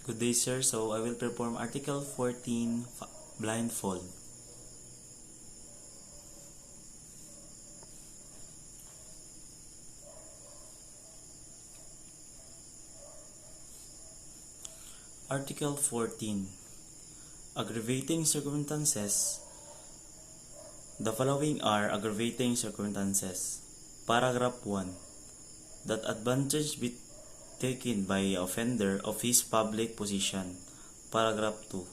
Good day, sir. So I will perform Article 14 blindfold. Article 14. Aggravating circumstances. The following are aggravating circumstances. Paragraph 1. That advantage be taken by offender of his public position. Paragraph 2.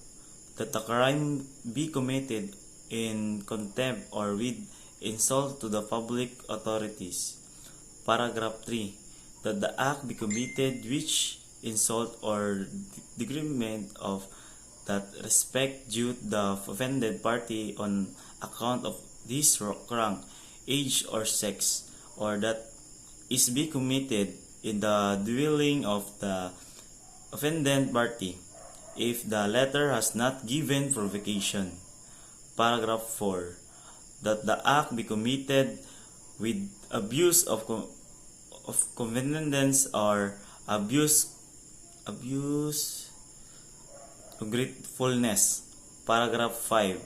That the crime be committed in contempt or with insult to the public authorities. Paragraph 3. That the act be committed which insult or degriment of that respect due to the offended party on account of his rank, age, or sex, or that is be committed in the dwelling of the offended party, if the latter has not given provocation. Paragraph 4. That the act be committed with abuse of convenience or abuse of gratefulness. Paragraph 5.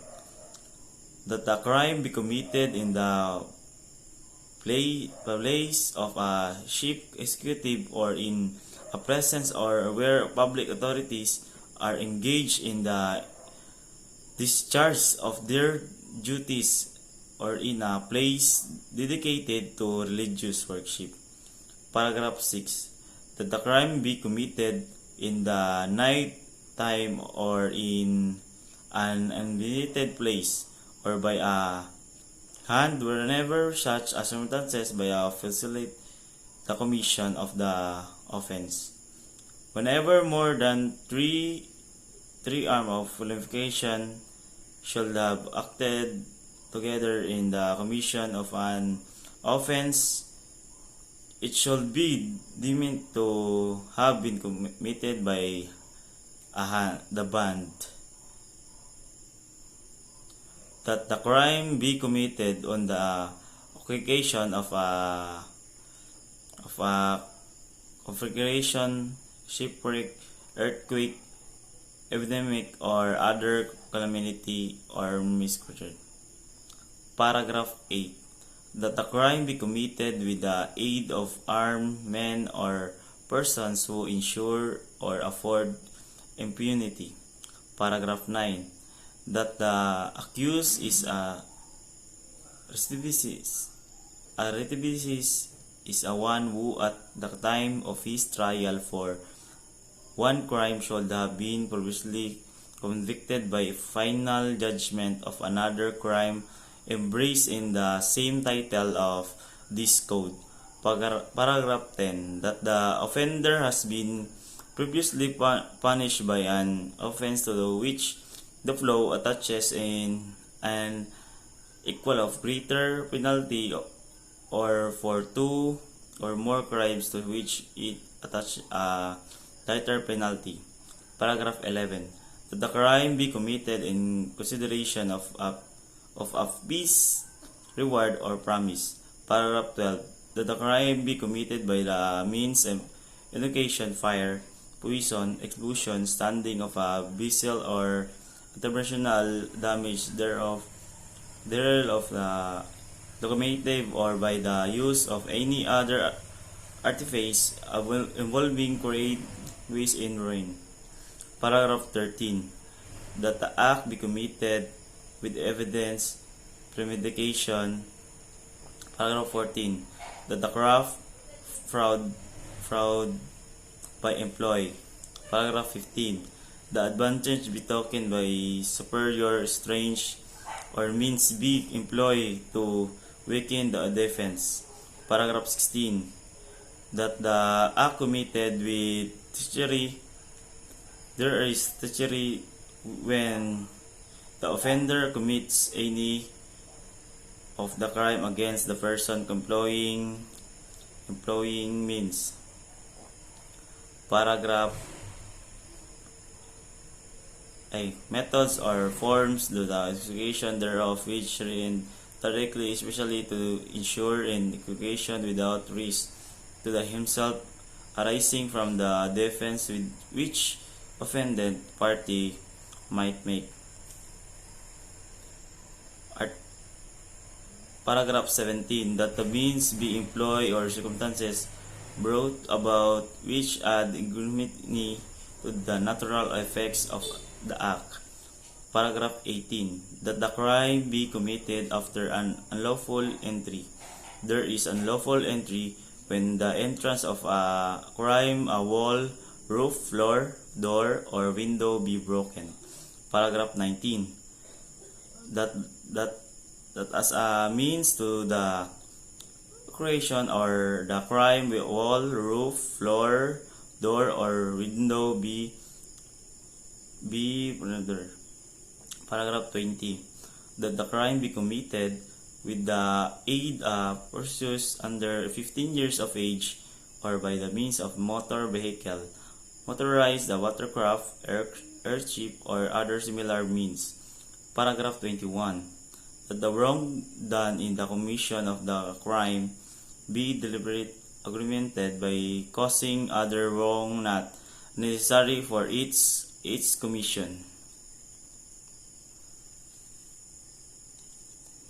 That the crime be committed in the place of a chief executive or in a presence or where public authorities are engaged in the discharge of their duties or in a place dedicated to religious worship. Paragraph 6. That the crime be committed in the night time or in an unvisited place or by a hand whenever such a circumstances by a facilitate the commission of the offense. Whenever more than three arm of qualification should have acted together in the commission of an offense, it should be deemed to have been committed by the band. That the crime be committed on the occasion of a conflagration, shipwreck, earthquake, epidemic, or other calamity or misfortune. Paragraph 8. That the crime be committed with the aid of armed men or persons who ensure or afford impunity. Paragraph 9. That the accused is a recidivist. A recidivist is a one who at the time of his trial for one crime should have been previously convicted by final judgment of another crime embraced in the same title of this code. Paragraph 10. That the offender has been previously punished by an offense to which the law attaches in an equal of greater penalty or for two or more crimes to which it attaches a lighter penalty. Paragraph 11. That the crime be committed in consideration of a peace, reward, or promise. Paragraph 12. That the crime be committed by the means of education, fire, poison, explosion, standing of a vessel, or international damage thereof the locomotive, or by the use of any other artifice involving create waste in ruin. Paragraph 13. That the act be committed with evidence, premeditation. Paragraph 14. That the craft fraud by employ. Paragraph 15. The advantage be taken by superior, strange, or means be employed to weaken the defense. Paragraph 16. That the act committed with treachery. There is treachery when the offender commits any of the crime against the person employing means. Paragraph methods or forms to the execution thereof which remain directly, especially to ensure an execution without risk to the himself arising from the defense with which offended party might make. Paragraph 17. That the means be employed or circumstances brought about which add ignominy to the natural effects of the act. Paragraph 18. That the crime be committed after an unlawful entry. There is unlawful entry when the entrance of a crime, a wall, roof, floor, door, or window be broken. Paragraph 19. That as a means to the creation or the crime, wall, roof, floor, door, or window be Paragraph 20. That the crime be committed with the aid of persons under 15 years of age or by the means of motor vehicle, motorized, the watercraft, airship, or other similar means. Paragraph 21. That the wrong done in the commission of the crime be deliberate augmented by causing other wrong not necessary for its commission.